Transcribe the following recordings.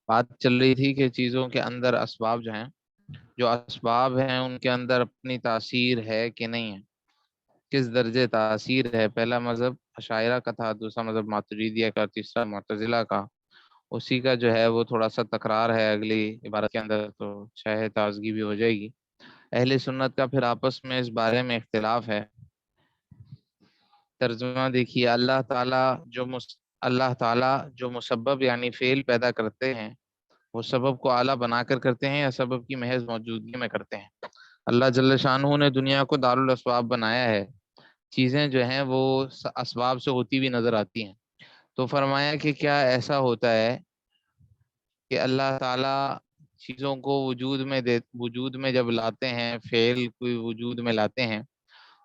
بات چل رہی تھی کہ چیزوں کے اندر اسباب جو ہیں، جو اسباب ہیں ان کے اندر اپنی تاثیر ہے کہ نہیں ہے، کس درجے تاثیر ہے۔ پہلا مذہب اشاعرہ کا تھا، دوسرا مذہب ماتریدیہ کا، تیسرا معتزلہ کا۔ اسی کا جو ہے وہ تھوڑا سا تکرار ہے اگلی عبارت کے اندر، تو شاید تازگی بھی ہو جائے گی۔ اہل سنت کا پھر آپس میں اس بارے میں اختلاف ہے۔ ترجمہ دیکھیے، اللہ تعالیٰ جو مسبب یعنی فعل پیدا کرتے ہیں، وہ سبب کو اعلیٰ بنا کر کرتے ہیں یا سبب کی محض موجودگی میں کرتے ہیں؟ اللہ جل شانہ نے دنیا کو دار الاسباب بنایا ہے، چیزیں جو ہیں وہ اسباب سے ہوتی ہوئی نظر آتی ہیں۔ تو فرمایا کہ کیا ایسا ہوتا ہے کہ اللہ تعالیٰ چیزوں کو وجود میں جب لاتے ہیں، فعل کوئی وجود میں لاتے ہیں،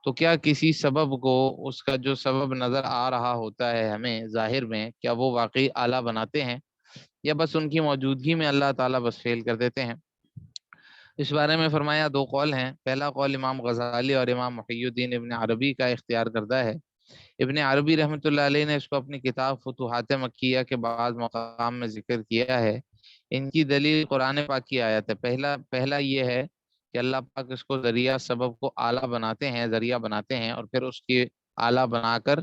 تو کیا کسی سبب کو اس کا جو سبب نظر آ رہا ہوتا ہے ہمیں ظاہر میں، کیا وہ واقعی اعلیٰ بناتے ہیں، یا بس ان کی موجودگی میں اللہ تعالیٰ بس فعل کر دیتے ہیں؟ اس بارے میں فرمایا دو قول ہیں۔ پہلا قول امام غزالی اور امام محی الدین ابن عربی کا اختیار کردہ ہے۔ ابن عربی رحمۃ اللہ علیہ نے اس کو اپنی کتاب فتوحات مکیہ کے بعض مقام میں ذکر کیا ہے۔ ان کی دلیل قرآن پاک کی آیت ہے۔ پہلا یہ ہے کہ اللہ پاک اس کو ذریعہ سبب کو اعلیٰ بناتے ہیں، ذریعہ بناتے ہیں، اور پھر اس کی اعلیٰ بنا کر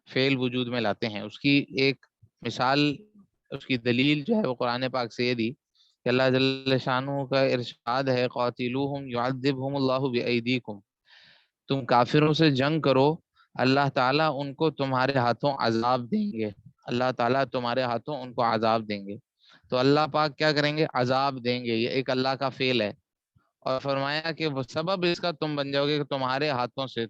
فعل وجود میں لاتے ہیں۔ اس کی ایک مثال، اس کی دلیل جو ہے وہ قرآن پاک سے یہ دی کہ اللہ جل شانہ کا ارشاد ہے، قاتلوہم یعذبہم اللہ بایدیکم، تم کافروں سے جنگ کرو، اللہ تعالیٰ ان کو تمہارے ہاتھوں عذاب دیں گے، اللہ تعالیٰ تمہارے ہاتھوں ان کو عذاب دیں گے۔ تو اللہ پاک کیا کریں گے؟ عذاب دیں گے، یہ ایک اللہ کا فعل ہے۔ اور فرمایا کہ وہ سبب اس کا تم بن جاؤ گے کہ تمہارے ہاتھوں سے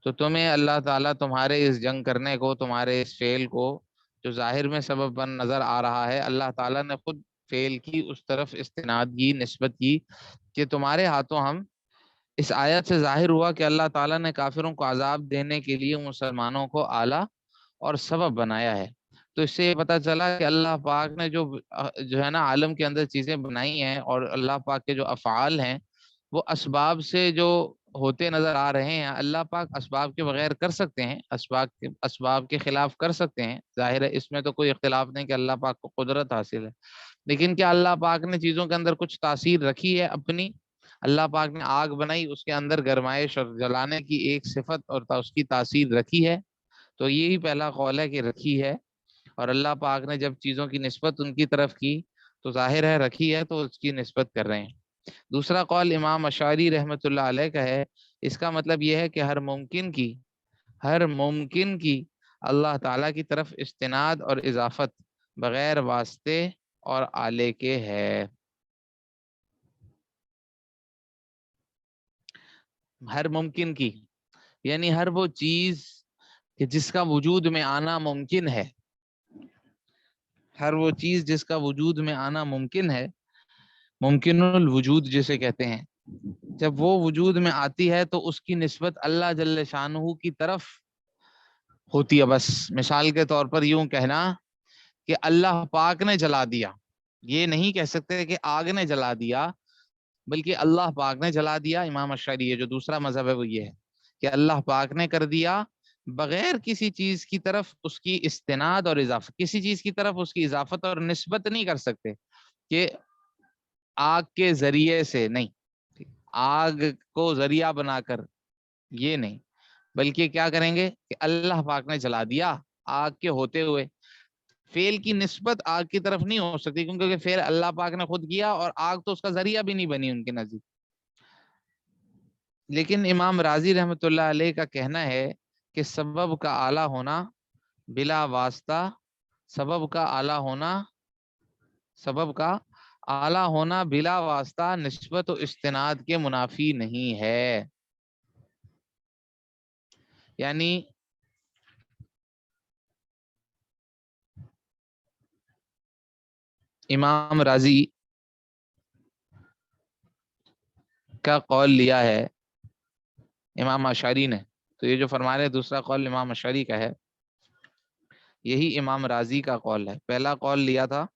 تو تمہیں اللہ تعالیٰ تمہارے اس جنگ کرنے کو، تمہارے اس فعل کو جو ظاہر میں سبب بن نظر آ رہا ہے، اللہ تعالیٰ نے خود فعل کی اس طرف استناد کی، نسبت کی کہ تمہارے ہاتھوں ہم، اس آیت سے ظاہر ہوا کہ اللہ تعالیٰ نے کافروں کو عذاب دینے کے لیے مسلمانوں کو اعلیٰ اور سبب بنایا ہے۔ تو اس سے یہ پتہ چلا کہ اللہ پاک نے جو ہے نا عالم کے اندر چیزیں بنائی ہیں، اور اللہ پاک کے جو افعال ہیں وہ اسباب سے جو ہوتے نظر آ رہے ہیں، اللہ پاک اسباب کے بغیر کر سکتے ہیں، اسباب کے خلاف کر سکتے ہیں، ظاہر ہے اس میں تو کوئی اختلاف نہیں کہ اللہ پاک کو قدرت حاصل ہے۔ لیکن کیا اللہ پاک نے چیزوں کے اندر کچھ تاثیر رکھی ہے اپنی؟ اللہ پاک نے آگ بنائی، اس کے اندر گرمائش اور جلانے کی ایک صفت اور اس کی تاثیر رکھی ہے؟ تو یہی پہلا قول ہے کہ رکھی ہے۔ اور اللہ پاک نے جب چیزوں کی نسبت ان کی طرف کی تو ظاہر ہے رکھی ہے، تو اس کی نسبت کر رہے ہیں۔ دوسرا قول امام اشعری رحمۃ اللہ علیہ کا ہے، اس کا مطلب یہ ہے کہ ہر ممکن کی اللہ تعالیٰ کی طرف استناد اور اضافت بغیر واسطے اور آلے کے ہے۔ ہر ممکن کی یعنی ہر وہ چیز کہ جس کا وجود میں آنا ممکن ہے، ہر وہ چیز جس کا وجود میں آنا ممکن ہے، ممکن الوجود جسے کہتے ہیں، جب وہ وجود میں آتی ہے تو اس کی نسبت اللہ جل شانہ کی طرف ہوتی ہے۔ بس مثال کے طور پر یوں کہنا کہ اللہ پاک نے جلا دیا، یہ نہیں کہہ سکتے کہ آگ نے جلا دیا، بلکہ اللہ پاک نے جلا دیا۔ امام اشعری جو دوسرا مذہب ہے وہ یہ ہے کہ اللہ پاک نے کر دیا، بغیر کسی چیز کی طرف اس کی استناد اور اضافت، کسی چیز کی طرف اس کی اضافت اور نسبت نہیں کر سکتے کہ آگ کے ذریعے سے، نہیں، آگ کو ذریعہ بنا کر، یہ نہیں، بلکہ کیا کریں گے کہ اللہ پاک نے جلا دیا آگ کے ہوتے ہوئے۔ فعل کی نسبت آگ کی طرف نہیں ہو سکتی کیونکہ فعل اللہ پاک نے خود کیا، اور آگ تو اس کا ذریعہ بھی نہیں بنی ان کے نزدیک۔ لیکن امام راضی رحمۃ اللہ علیہ کا کہنا ہے کہ سبب کا اعلیٰ ہونا بلا واسطہ، سبب کا اعلیٰ ہونا بلا واسطہ نسبت و استناد کے منافی نہیں ہے۔ یعنی امام راضی کا قول لیا ہے امام اشعری نے، تو یہ جو فرما رہے دوسرا قول امام اشعری کا ہے، یہی امام راضی کا قول ہے۔ پہلا قول لیا تھا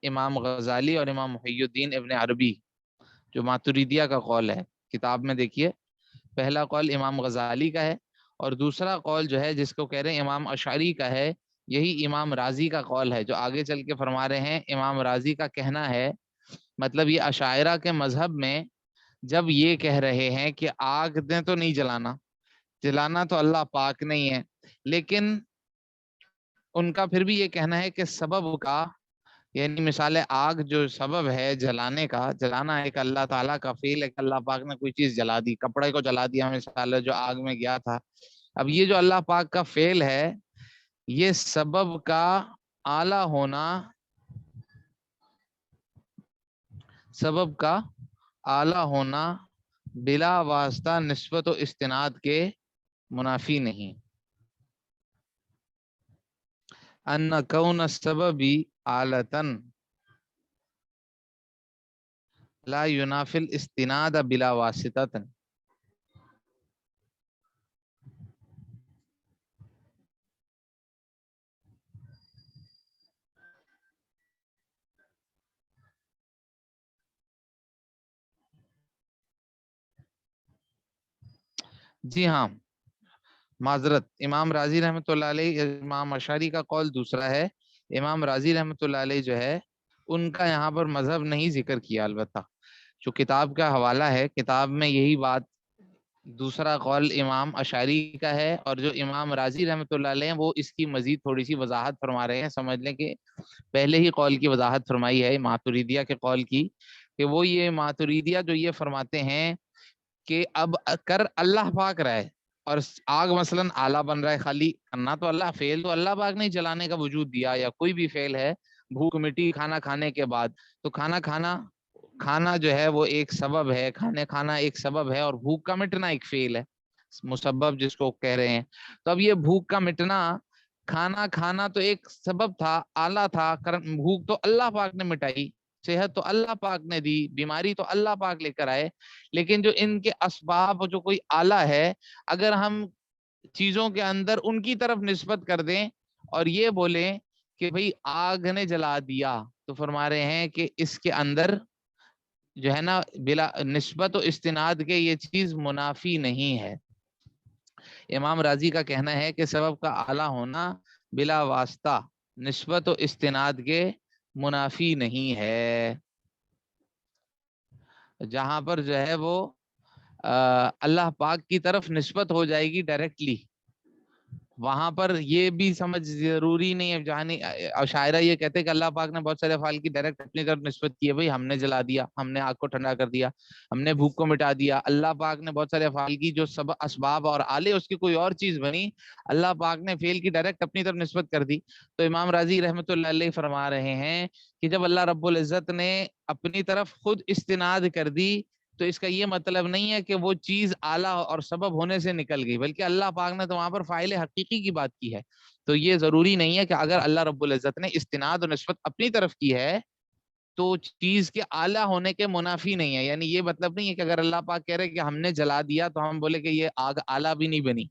امام غزالی اور امام محی الدین ابن عربی، جو ماتریدیہ کا قول ہے، کتاب میں دیکھیے، پہلا قول امام غزالی کا ہے، اور دوسرا قول جو ہے جس کو کہہ رہے ہیں امام اشعری کا ہے، یہی امام رازی کا قول ہے جو آگے چل کے فرما رہے ہیں۔ امام رازی کا کہنا ہے، مطلب یہ اشاعرہ کے مذہب میں جب یہ کہہ رہے ہیں کہ آگ نے تو نہیں جلانا، جلانا تو اللہ پاک نہیں ہے، لیکن ان کا پھر بھی یہ کہنا ہے کہ سبب کا، یعنی مثال آگ جو سبب ہے جلانے کا، جلانا ایک اللہ تعالیٰ کا فعل ہے کہ اللہ پاک نے کوئی چیز جلا دی، کپڑے کو جلا دیا مثال جو آگ میں گیا تھا۔ اب یہ جو اللہ پاک کا فعل ہے، یہ سبب کا اعلی ہونا، سبب کا اعلی ہونا بلا واسطہ نسبت و استناد کے منافی نہیں۔ ان کون السبب آلتن لا ينافي الاستناد بلا واسطة۔ جی ہاں، معذرت، امام راضی رحمۃ اللہ علیہ، امام اشعری کا قول دوسرا ہے، امام راضی رحمۃ اللہ علیہ جو ہے ان کا یہاں پر مذہب نہیں ذکر کیا، البتہ جو کتاب کا حوالہ ہے کتاب میں یہی بات، دوسرا قول امام اشعری کا ہے، اور جو امام راضی رحمۃ اللہ علیہ ہیں وہ اس کی مزید تھوڑی سی وضاحت فرما رہے ہیں۔ سمجھ لیں کہ پہلے ہی قول کی وضاحت فرمائی ہے ماتریدیہ کے قول کی، کہ وہ یہ ماتریدیہ جو یہ فرماتے ہیں کہ اب کر اللہ پاک رہا ہے، اور آگ مثلا آلہ بن رہا ہے، خالی کرنا تو اللہ، فعل تو اللہ پاک نے جلانے کا وجود دیا، یا کوئی بھی فعل ہے، بھوک مٹی کھانا کھانے کے بعد، تو کھانا جو ہے وہ ایک سبب ہے، کھانا ایک سبب ہے، اور بھوک کا مٹنا ایک فعل ہے، مسبب جس کو کہہ رہے ہیں۔ تو اب یہ بھوک کا مٹنا، کھانا کھانا تو ایک سبب تھا، آلہ تھا، بھوک تو اللہ پاک نے مٹائی، صحت تو اللہ پاک نے دی، بیماری تو اللہ پاک لے کر آئے، لیکن جو ان کے اسباب جو کوئی آلہ ہے، اگر ہم چیزوں کے اندر ان کی طرف نسبت کر دیں اور یہ بولیں کہ بھئی آگ نے جلا دیا، تو فرما رہے ہیں کہ اس کے اندر جو ہے نا بلا نسبت و استناد کے یہ چیز منافی نہیں ہے۔ امام راضی کا کہنا ہے کہ سبب کا اعلیٰ ہونا بلا واسطہ نسبت و استناد کے منافی نہیں ہے، جہاں پر جو ہے وہ اللہ پاک کی طرف نسبت ہو جائے گی ڈائریکٹلی، وہاں پر یہ بھی سمجھ ضروری نہیں ہے، جہاں شاعرہ یہ کہتے ہیں کہ اللہ پاک نے بہت سارے افعال کی ڈائریکٹ اپنی طرف نسبت کی ہے، بھائی ہم نے جلا دیا، ہم نے آگ کو ٹھنڈا کر دیا، ہم نے بھوک کو مٹا دیا، اللہ پاک نے بہت سارے افعال کی جو سب اسباب اور آلے اس کی کوئی اور چیز بنی، اللہ پاک نے فعل کی ڈائریکٹ اپنی طرف نسبت کر دی۔ تو امام راضی رحمۃ اللہ علیہ فرما رہے ہیں کہ جب اللہ رب العزت نے اپنی طرف خود استناد کر دی، تو اس کا یہ مطلب نہیں ہے کہ وہ چیز آلہ اور سبب ہونے سے نکل گئی، بلکہ اللہ پاک نے تو وہاں پر فاعل حقیقی کی بات کی ہے۔ تو یہ ضروری نہیں ہے کہ اگر اللہ رب العزت نے استناد و نسبت اپنی طرف کی ہے تو چیز کے اعلیٰ ہونے کے منافی نہیں ہے، یعنی یہ مطلب نہیں ہے کہ اگر اللہ پاک کہہ رہے کہ ہم نے جلا دیا تو ہم بولے کہ یہ آگ اعلیٰ بھی نہیں بنی،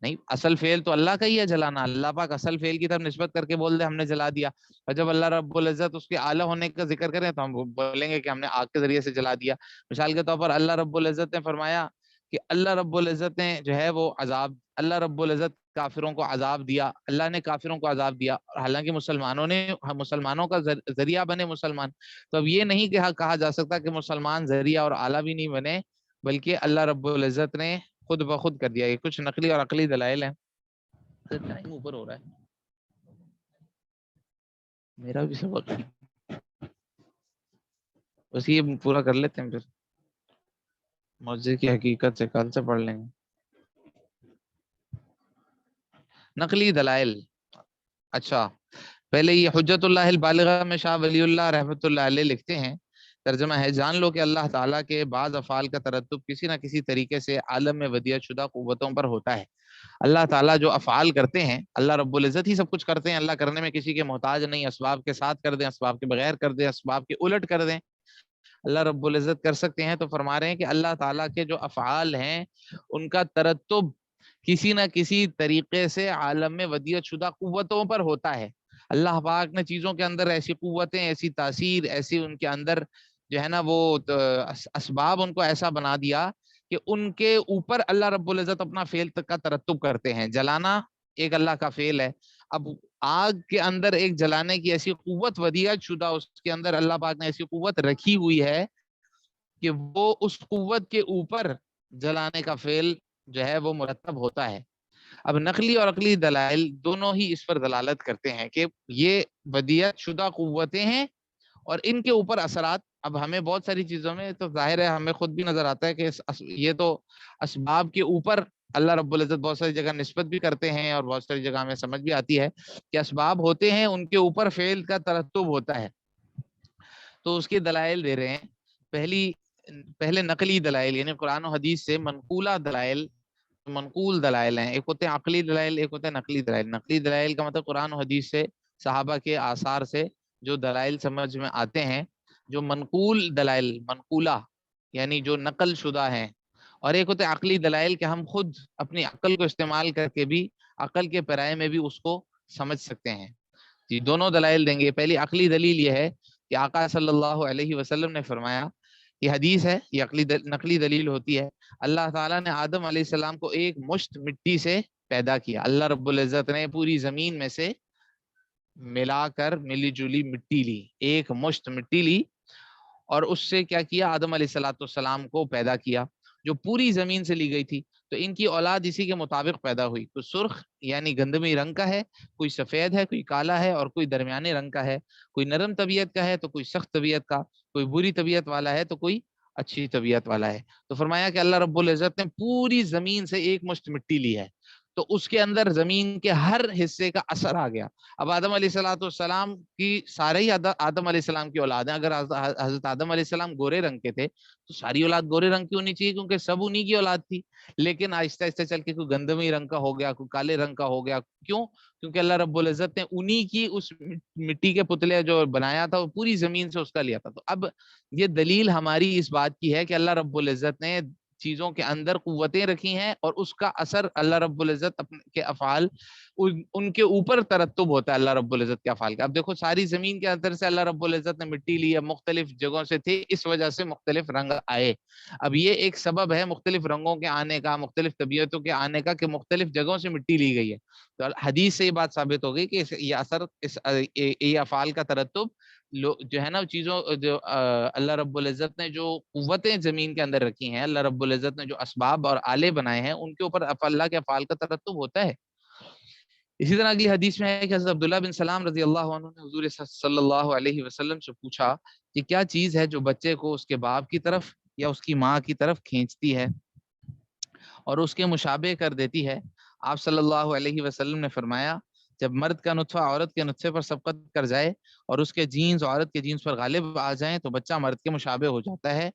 نہیں، اصل فعل تو اللہ کا ہی ہے جلانا، اللہ پاک اصل فعل کی طرف نسبت کر کے بول دے ہم نے جلا دیا، اور جب اللہ رب العزت اس کے اعلیٰ ہونے کا ذکر کریں تو ہم بولیں گے کہ ہم نے آگ کے ذریعے سے جلا دیا۔ مثال کے طور پر اللہ رب العزت نے فرمایا کہ اللہ رب العزت نے جو ہے وہ عذاب، اللہ رب العزت کافروں کو عذاب دیا، اللہ نے کافروں کو عذاب دیا، حالانکہ مسلمانوں کا ذریعہ بنے مسلمان، تو اب یہ نہیں کہا جا سکتا کہ مسلمان ذریعہ اور اعلیٰ بھی نہیں بنے، بلکہ اللہ رب العزت نے خود بخود کر دیا۔ یہ کچھ نقلی اور عقلی دلائل ہیں۔ ٹائم اوپر ہو رہا ہے، میرا بھی سبق بس یہ پورا کر لیتے ہیں، پھر مسجد کی حقیقت سے کل سے پڑھ لیں گے۔ نقلی دلائل، اچھا پہلے یہ حجت اللہ البالغہ میں شاہ ولی اللہ رحمۃ اللہ علیہ لکھتے ہیں، ترجمہ ہے، جان لو کہ اللہ تعالیٰ کے بعض افعال کا ترتب کسی نہ کسی طریقے سے عالم میں ودیعت شدہ قوتوں پر ہوتا ہے۔ اللہ تعالیٰ جو افعال کرتے ہیں، اللہ رب العزت ہی سب کچھ کرتے ہیں، اللہ کرنے میں کسی کے محتاج نہیں، اسباب کے ساتھ کر دیں، اسباب کے بغیر کر دیں، اسباب کے الٹ کر دیں، اللہ رب العزت کر سکتے ہیں۔ تو فرما رہے ہیں کہ اللہ تعالیٰ کے جو افعال ہیں ان کا ترتب کسی نہ کسی طریقے سے عالم میں ودیعت شدہ قوتوں پر ہوتا ہے۔ اللہ پاک نے چیزوں کے اندر ایسی قوتیں، ایسی تاثیر، ایسی ان کے اندر جو ہے نا وہ اسباب ان کو ایسا بنا دیا کہ ان کے اوپر اللہ رب العزت اپنا فعل کا ترتب کرتے ہیں. جلانا ایک اللہ کا فعل ہے. اب آگ کے اندر ایک جلانے کی ایسی قوت ودیعت شدہ اس کے اندر اللہ پاک نے ایسی قوت رکھی ہوئی ہے کہ وہ اس قوت کے اوپر جلانے کا فعل جو ہے وہ مرتب ہوتا ہے. اب نقلی اور عقلی دلائل دونوں ہی اس پر دلالت کرتے ہیں کہ یہ ودیعت شدہ قوتیں ہیں اور ان کے اوپر اثرات. اب ہمیں بہت ساری چیزوں میں تو ظاہر ہے ہمیں خود بھی نظر آتا ہے کہ یہ تو اسباب کے اوپر اللہ رب العزت بہت ساری جگہ نسبت بھی کرتے ہیں اور بہت ساری جگہ ہمیں سمجھ بھی آتی ہے کہ اسباب ہوتے ہیں ان کے اوپر فعل کا ترتب ہوتا ہے. تو اس کے دلائل دے رہے ہیں. پہلے نقلی دلائل یعنی قرآن و حدیث سے منقولہ دلائل. منقول دلائل ہیں, ایک ہوتے ہیں عقلی دلائل, ایک ہوتے ہیں نقلی دلائل. نقلی دلائل کا مطلب قرآن و حدیث سے, صحابہ کے آثار سے جو دلائل سمجھ میں آتے ہیں. جو منقول دلائل, منقولہ یعنی جو نقل شدہ ہیں. اور ایک ہوتے ہیں عقلی دلائل کہ ہم خود اپنی عقل کو استعمال کر کے بھی عقل کے پیرائے میں بھی اس کو سمجھ سکتے ہیں. جی دونوں دلائل دیں گے. پہلی عقلی دلیل یہ ہے کہ آقا صلی اللہ علیہ وسلم نے فرمایا, یہ حدیث ہے, یہ نقلی دلیل ہوتی ہے, اللہ تعالیٰ نے آدم علیہ السلام کو ایک مشت مٹی سے پیدا کیا. اللہ رب العزت نے پوری زمین میں سے ملا کر ملی جلی مٹی لی, ایک مشت مٹی لی اور اس سے کیا کیا, آدم علیہ السلام کو پیدا کیا جو پوری زمین سے لی گئی تھی. تو ان کی اولاد اسی کے مطابق پیدا ہوئی. کوئی سرخ یعنی گندمی رنگ کا ہے, کوئی سفید ہے, کوئی کالا ہے اور کوئی درمیانے رنگ کا ہے. کوئی نرم طبیعت کا ہے تو کوئی سخت طبیعت کا, کوئی بری طبیعت والا ہے تو کوئی اچھی طبیعت والا ہے. تو فرمایا کہ اللہ رب العزت نے پوری زمین سے ایک مشت مٹی لی ہے تو اس کے اندر زمین کے ہر حصے کا اثر آ گیا. اب آدم علیہ السلام کی سارے ہی آدم علیہ السلام کی اولاد ہیں. اگر حضرت آدم علیہ السلام گورے رنگ کے تھے تو ساری اولاد گورے رنگ کی ہونی چاہیے کیونکہ سب انہی کی اولاد تھی. لیکن آہستہ آہستہ چل کے کوئی گندمی رنگ کا ہو گیا, کوئی کالے رنگ کا ہو گیا. کیوں؟ کیونکہ اللہ رب العزت نے انہی کی اس مٹی کے پتلے جو بنایا تھا وہ پوری زمین سے اس کا لیا تھا. تو اب یہ دلیل ہماری اس بات کی ہے کہ اللہ رب العزت نے چیزوں کے اندر قوتیں رکھی ہیں اور اس کا اثر اللہ رب العزت کے افعال ان کے اوپر ترتب ہوتا ہے اللہ رب العزت کے افعال کا. اب دیکھو ساری زمین کے اندر سے اللہ رب العزت نے مٹی لی ہے, مختلف جگہوں سے تھی, اس وجہ سے مختلف رنگ آئے. اب یہ ایک سبب ہے مختلف رنگوں کے آنے کا, مختلف طبیعتوں کے آنے کا, کہ مختلف جگہوں سے مٹی لی گئی ہے. تو حدیث سے یہ بات ثابت ہو گئی کہ یہ اثر, یہ افعال کا ترتب جو ہے نا چیزوں جو اللہ رب العزت نے جو قوتیں زمین کے اندر رکھی ہیں, اللہ رب العزت نے جو اسباب اور آلے بنائے ہیں ان کے اوپر اللہ کے افعال کا ترتب ہوتا ہے. اسی طرح اگلی حدیث میں ہے کہ حضرت عبداللہ بن سلام رضی اللہ عنہ نے حضور صلی اللہ علیہ وسلم سے پوچھا کہ کیا چیز ہے جو بچے کو اس کے باپ کی طرف یا اس کی ماں کی طرف کھینچتی ہے اور اس کے مشابہ کر دیتی ہے. آپ صلی اللہ علیہ وسلم نے فرمایا, جب مرد کا نطفہ عورت کے نطفے پر سبقت کر جائے اور اس کے جینز عورت کے جینز پر غالب آ جائیں تو بچہ مرد کے مشابہ ہو جاتا ہے.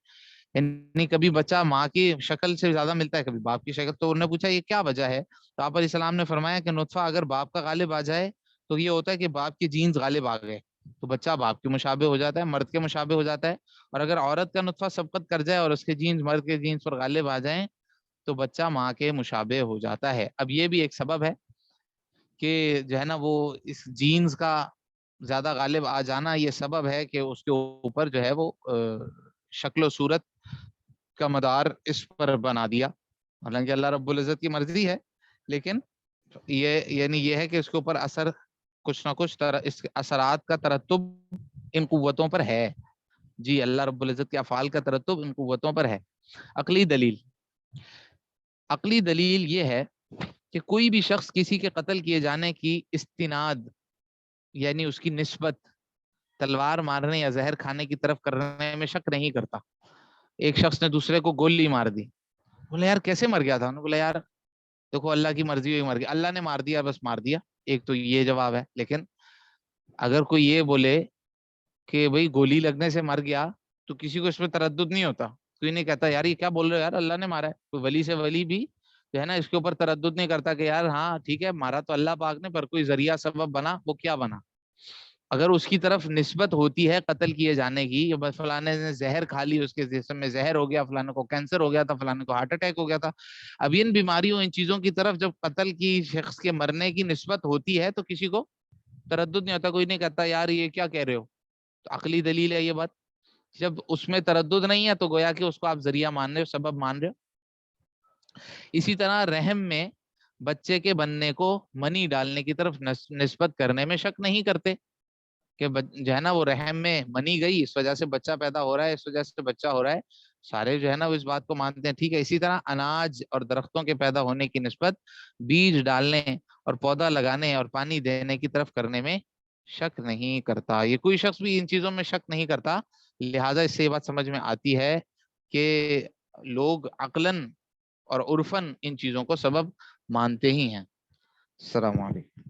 یعنی کبھی بچہ ماں کی شکل سے زیادہ ملتا ہے, کبھی باپ کی شکل. تو انہوں نے پوچھا یہ کیا وجہ ہے؟ تو آپ علیہ السلام نے فرمایا کہ نطفہ اگر باپ کا غالب آ جائے تو یہ ہوتا ہے کہ باپ کی جینز غالب آ گئے تو بچہ باپ کے مشابہ ہو جاتا ہے, مرد کے مشابہ ہو جاتا ہے. اور اگر عورت کا نطفہ سبقت کر جائے اور اس کے جینز مرد کے جینز پر غالب آ جائیں تو بچہ ماں کے مشابہ ہو جاتا ہے. اب یہ بھی ایک سبب ہے کہ جو ہے نا وہ اس جینز کا زیادہ غالب آ جانا یہ سبب ہے کہ اس کے اوپر جو ہے وہ شکل و صورت کا مدار اس پر بنا دیا. حالانکہ اللہ رب العزت کی مرضی ہے, لیکن یہ یعنی یہ ہے کہ اس کے اوپر اثر کچھ نہ کچھ اس اثرات کا ترتب ان قوتوں پر ہے. جی اللہ رب العزت کے افعال کا ترتب ان قوتوں پر ہے. عقلی دلیل, عقلی دلیل یہ ہے کہ کوئی بھی شخص کسی کے قتل کیے جانے کی استناد یعنی اس کی نسبت تلوار مارنے یا زہر کھانے کی طرف کرنے میں شک نہیں کرتا. ایک شخص نے دوسرے کو گولی مار دی, بولے یار کیسے مر گیا تھا؟ انہوں نے بولا یار دیکھو اللہ کی مرضی ہوئی مر گیا, اللہ نے مار دیا بس مار دیا. ایک تو یہ جواب ہے. لیکن اگر کوئی یہ بولے کہ بھئی گولی لگنے سے مر گیا تو کسی کو اس میں تردد نہیں ہوتا, کوئی نہیں کہتا یار یہ کیا بول رہے ہو یار اللہ نے مارا ہے. کوئی ولی سے ولی بھی جو ہے نا اس کے اوپر تردد نہیں کرتا کہ یار ہاں ٹھیک ہے مارا تو اللہ پاک نے, پر کوئی ذریعہ سبب بنا, وہ کیا بنا. اگر اس کی طرف نسبت ہوتی ہے قتل کیے جانے کی, بس فلانے نے زہر کھا لی, اس کے جسم میں زہر ہو گیا, فلانے کو کینسر ہو گیا تھا, فلانے کو ہارٹ اٹیک ہو گیا تھا. اب ان بیماریوں ان چیزوں کی طرف جب قتل کی شخص کے مرنے کی نسبت ہوتی ہے تو کسی کو تردد نہیں ہوتا, کوئی نہیں کہتا یار یہ کیا کہہ رہے ہو. تو عقلی دلیل ہے یہ بات. جب اس میں تردد نہیں ہے تو گویا کہ اس کو آپ ذریعہ مان رہے ہو, سبب مان رہے ہو. اسی طرح رحم میں بچے کے بننے کو منی ڈالنے کی طرف نسبت کرنے میں شک نہیں کرتے کہ جو ہے نا وہ رحم میں منی گئی، اس وجہ سے بچہ پیدا ہو رہا ہے، اس وجہ سے بچہ ہو رہا ہے، سارے جو ہے نا وہ اس بات کو مانتے ہیں، ٹھیک ہے۔ اسی طرح اناج اور درختوں کے پیدا ہونے کی نسبت بیج ڈالنے اور پودا لگانے اور پانی دینے کی طرف کرنے میں شک نہیں کرتا، یہ کوئی شخص بھی ان چیزوں میں شک نہیں کرتا، لہٰذا اس سے یہ بات سمجھ میں آتی ہے کہ لوگ عقلاً اور عرفاً ان چیزوں کو سبب مانتے ہی ہیں۔ السلام علیکم۔